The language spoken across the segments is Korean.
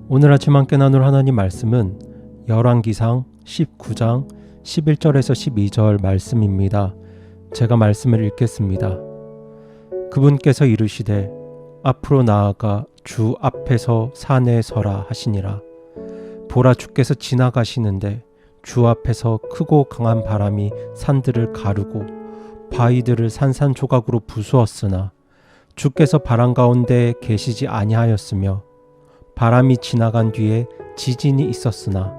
오늘 아침 함께 나눌 하나님 말씀은 열왕기상 19장 11절에서 12절 말씀입니다. 제가 말씀을 읽겠습니다. 그분께서 이르시되 앞으로 나아가 주 앞에서 산에 서라 하시니라. 보라, 주께서 지나가시는데 주 앞에서 크고 강한 바람이 산들을 가르고 바위들을 산산조각으로 부수었으나 주께서 바람 가운데 계시지 아니하였으며 바람이 지나간 뒤에 지진이 있었으나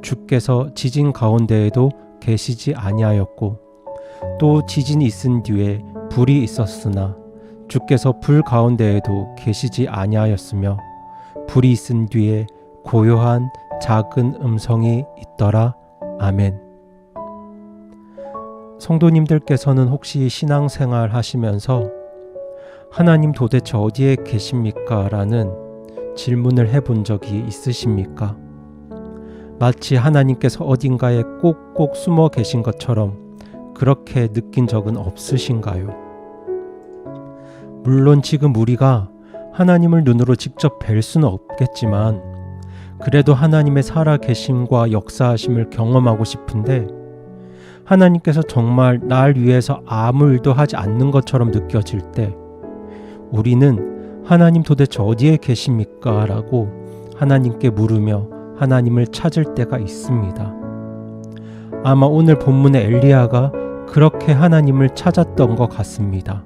주께서 지진 가운데에도 계시지 아니하였고 또 지진이 있은 뒤에 불이 있었으나 주께서 불 가운데에도 계시지 아니하였으며 불이 있은 뒤에 고요한 작은 음성이 있더라. 아멘. 성도님들께서는 혹시 신앙생활 하시면서 하나님 도대체 어디에 계십니까? 라는 질문을 해본 적이 있으십니까? 마치 하나님께서 어딘가에 꼭꼭 숨어 계신 것처럼 그렇게 느낀 적은 없으신가요? 물론 지금 우리가 하나님을 눈으로 직접 뵐 수는 없겠지만 그래도 하나님의 살아계심과 역사하심을 경험하고 싶은데 하나님께서 정말 날 위해서 아무 일도 하지 않는 것처럼 느껴질 때 우리는 하나님 도대체 어디에 계십니까? 라고 하나님께 물으며 하나님을 찾을 때가 있습니다. 아마 오늘 본문의 엘리야가 그렇게 하나님을 찾았던 것 같습니다.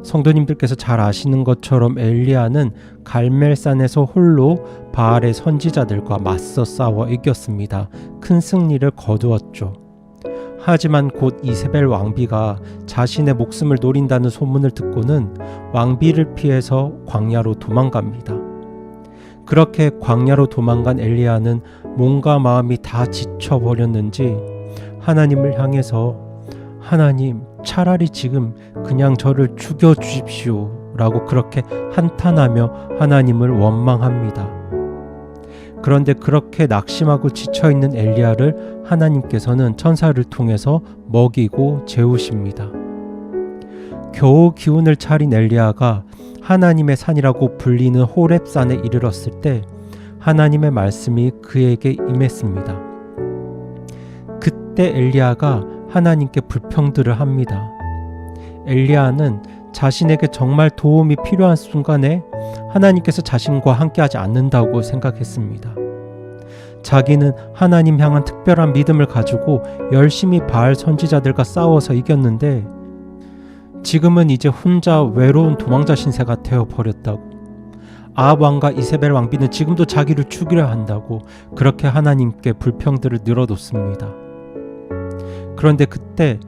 성도님들께서 잘 아시는 것처럼 엘리야는 갈멜산에서 홀로 바알의 선지자들과 맞서 싸워 이겼습니다. 큰 승리를 거두었죠. 하지만 곧 이세벨 왕비가 자신의 목숨을 노린다는 소문을 듣고는 왕비를 피해서 광야로 도망갑니다. 그렇게 광야로 도망간 엘리야는 몸과 마음이 다 지쳐버렸는지 하나님을 향해서 하나님, 차라리 지금 그냥 저를 죽여주십시오 라고 그렇게 한탄하며 하나님을 원망합니다. 그런데 그렇게 낙심하고 지쳐있는 엘리야를 하나님께서는 천사를 통해서 먹이고 재우십니다. 겨우 기운을 차린 엘리야가 하나님의 산이라고 불리는 호렙산에 이르렀을 때 하나님의 말씀이 그에게 임했습니다. 그때 엘리야가 하나님께 불평들을 합니다. 엘리야는 자신에게 정말 도움이 필요한 순간에 하나님께서 자신과 함께하지 않는다고 생각했습니다. 자기는 하나님 향한 특별한 믿음을 가지고 열심히 바알 선지자들과 싸워서 이겼는데 지금은 이제 혼자 외로운 도망자 신세가 되어버렸다고, 아합 왕과 이세벨 왕비는 지금도 자기를 죽이려 한다고 그렇게 하나님께 불평들을 늘어놓습니다. 그런데 그때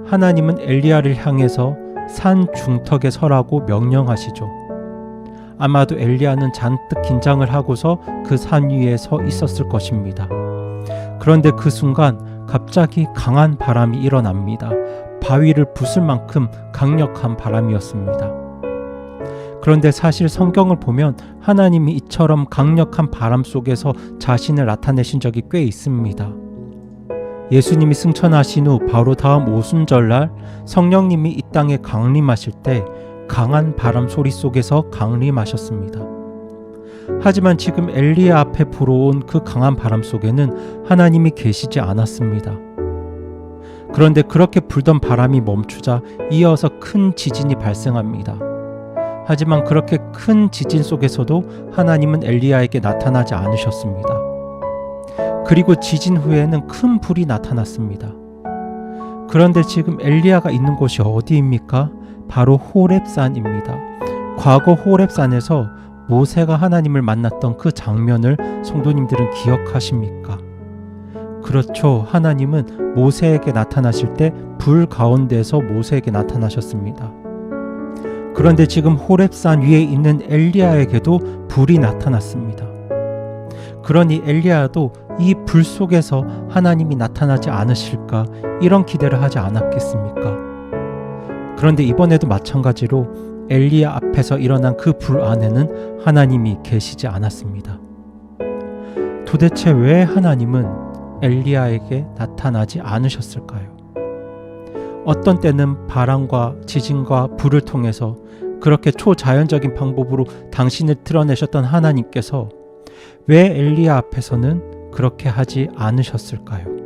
하나님은 엘리야를 향해서 산 중턱에 서라고 명령하시죠. 아마도 엘리야는 잔뜩 긴장을 하고서 그 산 위에 서 있었을 것입니다. 그런데 그 순간 갑자기 강한 바람이 일어납니다. 바위를 부술 만큼 강력한 바람이었습니다. 그런데 사실 성경을 보면 하나님이 이처럼 강력한 바람 속에서 자신을 나타내신 적이 꽤 있습니다. 예수님이 승천하신 후 바로 다음 오순절날 성령님이 이 땅에 강림하실 때 강한 바람 소리 속에서 강림하셨습니다. 하지만 지금 엘리야 앞에 불어온 그 강한 바람 속에는 하나님이 계시지 않았습니다. 그런데 그렇게 불던 바람이 멈추자 이어서 큰 지진이 발생합니다. 하지만 그렇게 큰 지진 속에서도 하나님은 엘리야에게 나타나지 않으셨습니다. 그리고 지진 후에는 큰 불이 나타났습니다. 그런데 지금 엘리야가 있는 곳이 어디입니까? 바로 호렙산입니다. 과거 호렙산에서 모세가 하나님을 만났던 그 장면을 성도님들은 기억하십니까? 그렇죠. 하나님은 모세에게 나타나실 때 불 가운데서 모세에게 나타나셨습니다. 그런데 지금 호렙산 위에 있는 엘리야에게도 불이 나타났습니다. 그러니 엘리야도 이 불 속에서 하나님이 나타나지 않으실까 이런 기대를 하지 않았겠습니까? 그런데 이번에도 마찬가지로 엘리야 앞에서 일어난 그 불 안에는 하나님이 계시지 않았습니다. 도대체 왜 하나님은 엘리야에게 나타나지 않으셨을까요? 어떤 때는 바람과 지진과 불을 통해서 그렇게 초자연적인 방법으로 당신을 드러내셨던 하나님께서 왜 엘리야 앞에서는 그렇게 하지 않으셨을까요?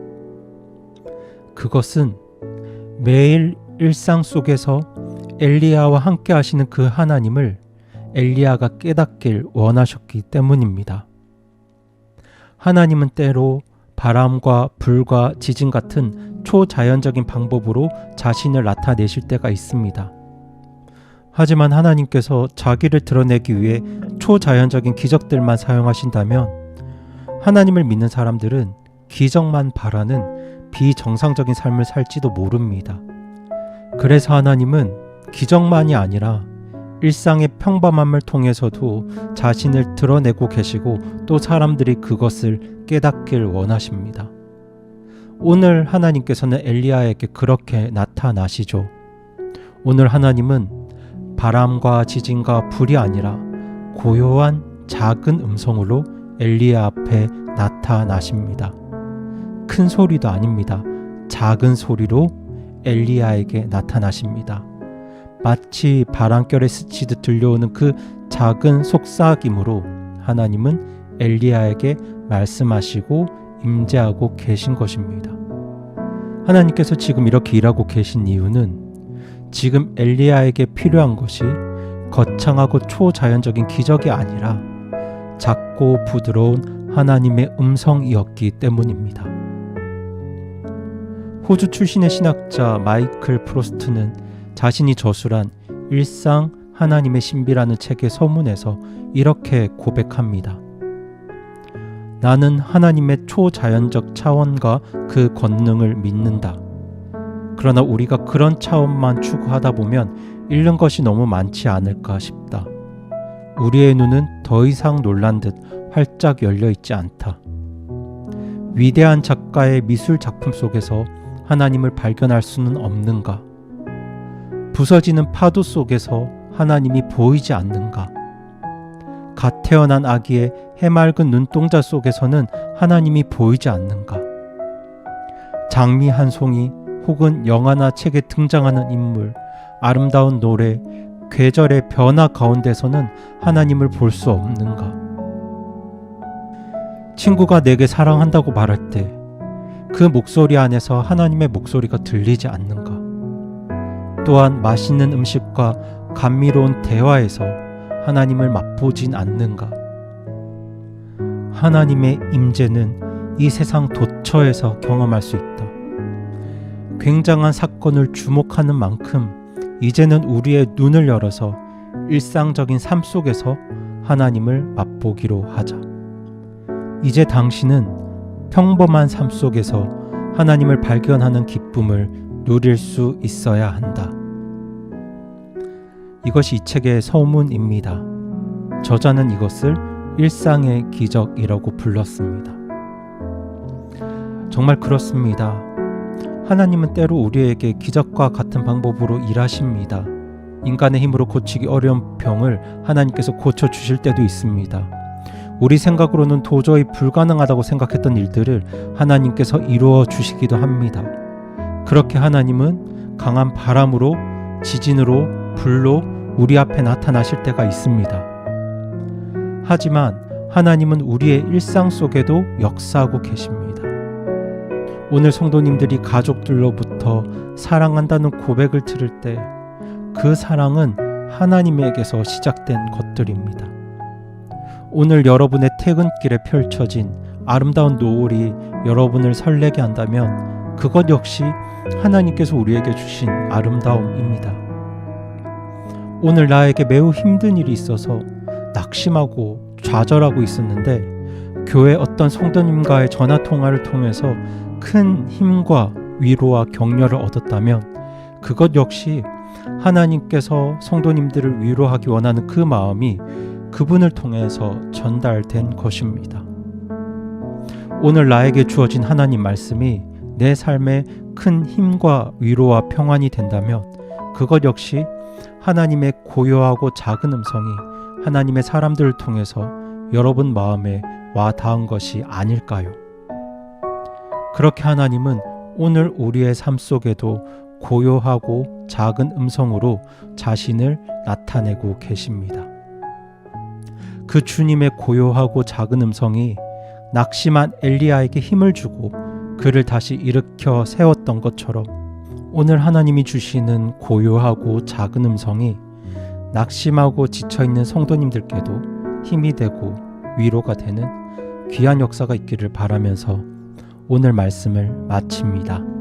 그것은 매일 일상 속에서 엘리야와 함께 하시는 그 하나님을 엘리야가 깨닫길 원하셨기 때문입니다. 하나님은 때로 바람과 불과 지진 같은 초자연적인 방법으로 자신을 나타내실 때가 있습니다. 하지만 하나님께서 자기를 드러내기 위해 초자연적인 기적들만 사용하신다면 하나님을 믿는 사람들은 기적만 바라는 비정상적인 삶을 살지도 모릅니다. 그래서 하나님은 기적만이 아니라 일상의 평범함을 통해서도 자신을 드러내고 계시고 또 사람들이 그것을 깨닫길 원하십니다. 오늘 하나님께서는 엘리야에게 그렇게 나타나시죠. 오늘 하나님은 바람과 지진과 불이 아니라 고요한 작은 음성으로 엘리야 앞에 나타나십니다. 큰 소리도 아닙니다. 작은 소리로 엘리야에게 나타나십니다. 마치 바람결에 스치듯 들려오는 그 작은 속삭임으로 하나님은 엘리야에게 말씀하시고 임재하고 계신 것입니다. 하나님께서 지금 이렇게 일하고 계신 이유는 지금 엘리야에게 필요한 것이 거창하고 초자연적인 기적이 아니라 작고 부드러운 하나님의 음성이었기 때문입니다. 호주 출신의 신학자 마이클 프로스트는 자신이 저술한 일상 하나님의 신비라는 책의 서문에서 이렇게 고백합니다. 나는 하나님의 초자연적 차원과 그 권능을 믿는다. 그러나 우리가 그런 차원만 추구하다 보면 잃는 것이 너무 많지 않을까 싶다. 우리의 눈은 더 이상 놀란 듯 활짝 열려 있지 않다. 위대한 작가의 미술 작품 속에서 하나님을 발견할 수는 없는가? 부서지는 파도 속에서 하나님이 보이지 않는가? 갓 태어난 아기의 해맑은 눈동자 속에서는 하나님이 보이지 않는가? 장미 한 송이 혹은 영화나 책에 등장하는 인물, 아름다운 노래, 계절의 변화 가운데서는 하나님을 볼 수 없는가? 친구가 내게 사랑한다고 말할 때 그 목소리 안에서 하나님의 목소리가 들리지 않는가? 또한 맛있는 음식과 감미로운 대화에서 하나님을 맛보진 않는가? 하나님의 임재는 이 세상 도처에서 경험할 수 있다. 굉장한 사건을 주목하는 만큼 이제는 우리의 눈을 열어서 일상적인 삶 속에서 하나님을 맛보기로 하자. 이제 당신은 평범한 삶 속에서 하나님을 발견하는 기쁨을 누릴 수 있어야 한다. 이것이 이 책의 서문입니다. 저자는 이것을 일상의 기적이라고 불렀습니다. 정말 그렇습니다. 하나님은 때로 우리에게 기적과 같은 방법으로 일하십니다. 인간의 힘으로 고치기 어려운 병을 하나님께서 고쳐주실 때도 있습니다. 우리 생각으로는 도저히 불가능하다고 생각했던 일들을 하나님께서 이루어 주시기도 합니다. 그렇게 하나님은 강한 바람으로, 지진으로, 불로 우리 앞에 나타나실 때가 있습니다. 하지만 하나님은 우리의 일상 속에도 역사하고 계십니다. 오늘 성도님들이 가족들로부터 사랑한다는 고백을 들을 때 그 사랑은 하나님에게서 시작된 것들입니다. 오늘 여러분의 퇴근길에 펼쳐진 아름다운 노을이 여러분을 설레게 한다면 그것 역시 하나님께서 우리에게 주신 아름다움입니다. 오늘 나에게 매우 힘든 일이 있어서 낙심하고 좌절하고 있었는데 교회 어떤 성도님과의 전화통화를 통해서 큰 힘과 위로와 격려를 얻었다면 그것 역시 하나님께서 성도님들을 위로하기 원하는 그 마음이 그분을 통해서 전달된 것입니다. 오늘 나에게 주어진 하나님 말씀이 내 삶에 큰 힘과 위로와 평안이 된다면 그것 역시 하나님의 고요하고 작은 음성이 하나님의 사람들을 통해서 여러분 마음에 와 닿은 것이 아닐까요? 그렇게 하나님은 오늘 우리의 삶 속에도 고요하고 작은 음성으로 자신을 나타내고 계십니다. 그 주님의 고요하고 작은 음성이 낙심한 엘리야에게 힘을 주고 그를 다시 일으켜 세웠던 것처럼 오늘 하나님이 주시는 고요하고 작은 음성이 낙심하고 지쳐있는 성도님들께도 힘이 되고 위로가 되는 귀한 역사가 있기를 바라면서 오늘 말씀을 마칩니다.